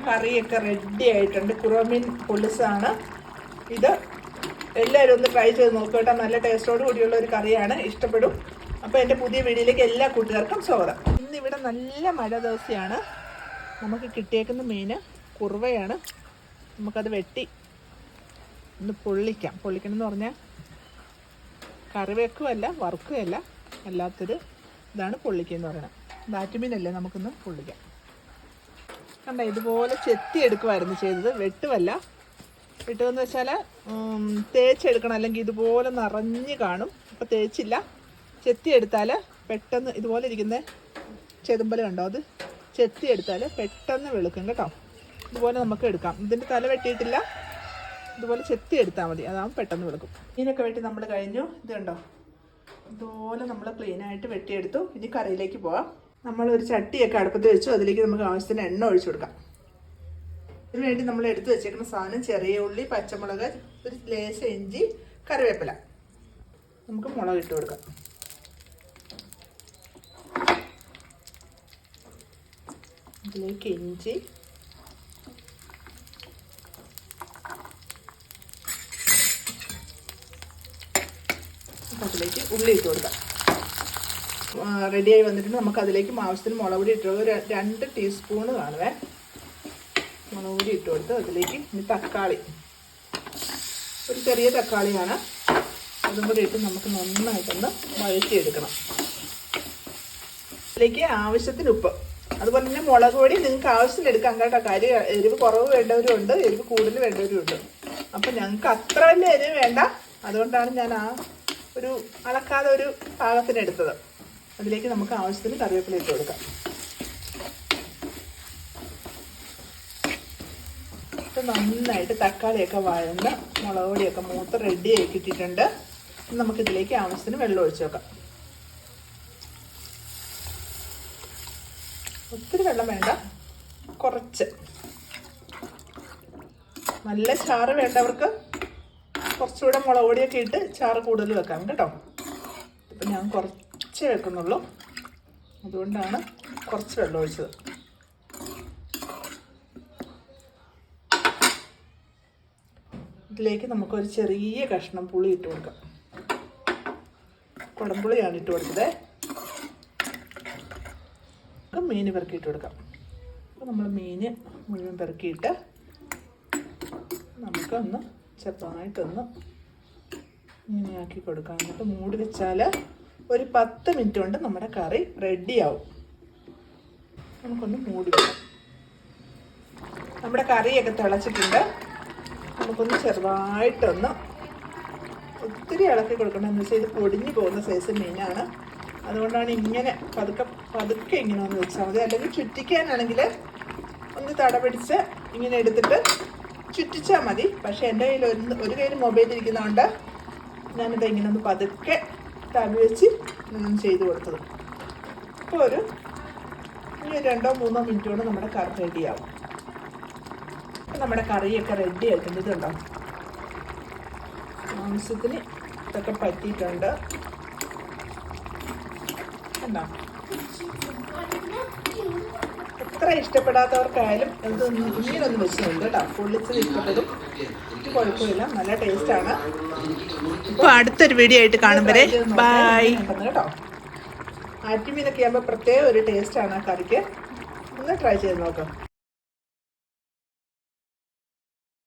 കറിയൊക്കെ റെഡി ആയിട്ടുണ്ട്. കുറവമീൻ പൊളിസാണ് ഇത്. എല്ലാവരും ഒന്ന് ട്രൈ ചെയ്ത് നോക്കുക കേട്ടോ. നല്ല ടേസ്റ്റോട് കൂടിയുള്ള ഒരു കറിയാണ്, ഇഷ്ടപ്പെടും. അപ്പോൾ എൻ്റെ പുതിയ വീഡിയോയിലേക്ക് എല്ലാ കൂട്ടുകാർക്കും സ്വാഗതം. ഇന്നിവിടെ നല്ല മഴ ദിവസമാണ്. നമുക്ക് കിട്ടിയേക്കുന്ന മീൻ കുറുവയാണ്. നമുക്കത് വെട്ടി ഒന്ന് പൊള്ളിക്കണം എന്ന് പറഞ്ഞാൽ കറി വെക്കുകയല്ല, വറുക്കുകയല്ല, അല്ലാത്തൊരു ഇതാണ് പൊള്ളിക്കുക പറയുന്നത്. ബാറ്റുമീനല്ലേ, നമുക്കൊന്ന് പൊള്ളിക്കാം. കണ്ട, ഇതുപോലെ ചെത്തി എടുക്കുമായിരുന്നു ചെയ്തത്, വെട്ടുമല്ല. വെട്ടുമെന്ന് വെച്ചാൽ തേച്ചെടുക്കണം, അല്ലെങ്കിൽ ഇതുപോലെ നിറഞ്ഞ് കാണും. അപ്പോൾ തേച്ചില്ല, ചെത്തി എടുത്താൽ പെട്ടെന്ന് ഇതുപോലെ ഇരിക്കുന്ന ചെതുമ്പൽ കണ്ടോ, അത് ചെത്തി എടുത്താൽ പെട്ടെന്ന് വെളുക്കും കേട്ടോ. ഇതുപോലെ നമുക്ക് എടുക്കാം. ഇതിൻ്റെ തല വെട്ടിയിട്ടില്ല, ഇതുപോലെ ചെത്തി എടുത്താൽ മതി, അതാകുമ്പോൾ പെട്ടെന്ന് വെളുക്കും. മീനൊക്കെ വെട്ടി നമ്മൾ കഴിഞ്ഞു. ഇത് കണ്ടോ, ഇതുപോലെ നമ്മൾ ക്ലീനായിട്ട് വെട്ടിയെടുത്തു. ഇനി കറിയിലേക്ക് പോവാം. നമ്മളൊരു ചട്ടിയൊക്കെ അടുപ്പത്ത് വെച്ചു, അതിലേക്ക് നമുക്ക് ആവശ്യത്തിന് എണ്ണ ഒഴിച്ചു കൊടുക്കാം. ഇതിനു വേണ്ടി നമ്മൾ എടുത്തു വെച്ചേക്കുന്ന സാധനം ചെറിയ ഉള്ളി, പച്ചമുളക്, ഒരു ലേശ ഇഞ്ചി, കറിവേപ്പില. നമുക്ക് മുളക് ഇട്ട് കൊടുക്കാം. ഇതിലേക്ക് ഇഞ്ചി, അതിലേക്ക് ഉള്ളി ഇട്ട് കൊടുക്കാം. റെഡിയായി വന്നിട്ട് നമുക്ക് അതിലേക്ക് ആവശ്യത്തിന് മുളക് പൊടി ഇട്ട് കൊടുക്കുക. 2 ടീസ്പൂണ് കാണുവേ മുളക് പൊടി ഇട്ട് കൊടുത്ത് അതിലേക്ക് ഇനി തക്കാളി, ഒരു ചെറിയ തക്കാളിയാണ്, അതും കൂടി ഇട്ട് നമുക്ക് നന്നായിട്ടൊന്ന് വഴറ്റിയെടുക്കണം. അതിലേക്ക് ആവശ്യത്തിന് ഉപ്പ്, അതുപോലെ തന്നെ മുളക് പൊടി നിങ്ങൾക്ക് ആവശ്യത്തിന് എടുക്കാം കേട്ടോ. കാര്യം എരിവ് കുറവ് വേണ്ടവരും ഉണ്ട്, എരിവ് കൂടുതൽ വേണ്ടവരും ഉണ്ട്. അപ്പം ഞങ്ങൾക്ക് അത്ര വലിയ എരിവ് വേണ്ട, അതുകൊണ്ടാണ് ഞാൻ ആ ഒരു അളക്കാതെ ഒരു പാകത്തിന് എടുത്തത്. അതിലേക്ക് നമുക്ക് ആവശ്യത്തിന് കറിവേപ്പില ഇട്ട് കൊടുക്കാം. ഇപ്പം നന്നായിട്ട് തക്കാളിയൊക്കെ വഴന്ന് മുളക് പൊടിയൊക്കെ മൂത്ത് റെഡി ആക്കി ഇട്ടിട്ടുണ്ട്. നമുക്കിതിലേക്ക് ആവശ്യത്തിന് വെള്ളം ഒഴിച്ച് വെക്കാം. ഒത്തിരി വെള്ളം വേണ്ട, കുറച്ച്. നല്ല ചാറ് വേണ്ടവർക്ക് കുറച്ചുകൂടെ മുളക് പൊടിയൊക്കെ ഇട്ട് ചാറ് കൂടുതൽ വെക്കാം കേട്ടോ. ഇപ്പം ഞാൻ കുറച്ച് വെക്കുന്നുള്ളൂ, അതുകൊണ്ടാണ് കുറച്ച് വെള്ളം ഒഴിച്ചത്. ഇതിലേക്ക് നമുക്കൊരു ചെറിയ കഷ്ണം പുളി ഇട്ട് കൊടുക്കാം. കുടംപുളിയാണ് ഇട്ട് കൊടുത്തത്. മീൻ പെറുക്കിയിട്ട് കൊടുക്കാം. അപ്പോൾ നമ്മൾ മീൻ മുഴുവൻ പെറുക്കിയിട്ട് നമുക്കൊന്ന് ചെറുതായിട്ടൊന്ന് ഇങ്ങനെയാക്കി കൊടുക്കാം. എന്നിട്ട് മൂടി വെച്ചാൽ ഒരു 10 മിനിറ്റ് കൊണ്ട് നമ്മുടെ കറി റെഡിയാവും. നമുക്കൊന്ന് മൂടി വെക്കാം. നമ്മുടെ കറിയൊക്കെ തിളച്ചിട്ടുണ്ട്. നമുക്കൊന്ന് ചെറുതായിട്ടൊന്ന്, ഒത്തിരി ഇളക്കി കൊടുക്കണം. എന്ന് വെച്ചാൽ ഇത് പൊടിഞ്ഞു പോകുന്ന സൈസ് മീനാണ്, അതുകൊണ്ടാണ് ഇങ്ങനെ പതുക്കെ ഇങ്ങനെ ഒന്ന് വെച്ചാൽ മതി. അല്ലെങ്കിൽ ചുറ്റിക്കാനാണെങ്കിൽ ഒന്ന് തട പിടിച്ച് ഇങ്ങനെ എടുത്തിട്ട് ചുറ്റിച്ചാൽ മതി. പക്ഷേ എൻ്റെ കയ്യിൽ ഒരു കയ്യിൽ മൊബൈൽ ഇരിക്കുന്നതുകൊണ്ട് ഞാനിത് ഇങ്ങനെ ഒന്ന് പതുക്കെ തവി വെച്ച് ചെയ്ത് കൊടുത്തത്. അപ്പോൾ ഇനി 2-3 മിനിറ്റ് കൊണ്ട് നമ്മുടെ കറി റെഡിയാവും. നമ്മുടെ കറിയൊക്കെ റെഡി ആയിട്ടുണ്ട്. ഇതുണ്ടോ, ആവശ്യത്തിന് ഇതൊക്കെ പറ്റിയിട്ടുണ്ട്. കണ്ടോ, എത്ര ഇഷ്ടപ്പെടാത്തവർക്കായാലും ഇങ്ങനൊന്ന് വെച്ചിട്ടുണ്ട് കേട്ടോ. പൊള്ളിച്ചത് ഇഷ്ടപ്പെടും, കുഴപ്പമില്ല, നല്ല ടേസ്റ്റാണ്. അപ്പോൾ അടുത്തൊരു വീഡിയോ ആയിട്ട് കാണും വരെ ബൈ കേട്ടോ. ആറ്റുമീനൊക്കെ ആകുമ്പോൾ പ്രത്യേക ഒരു ടേസ്റ്റാണ് ആ കറിക്ക്. ഒന്ന് ട്രൈ ചെയ്ത് നോക്കാം.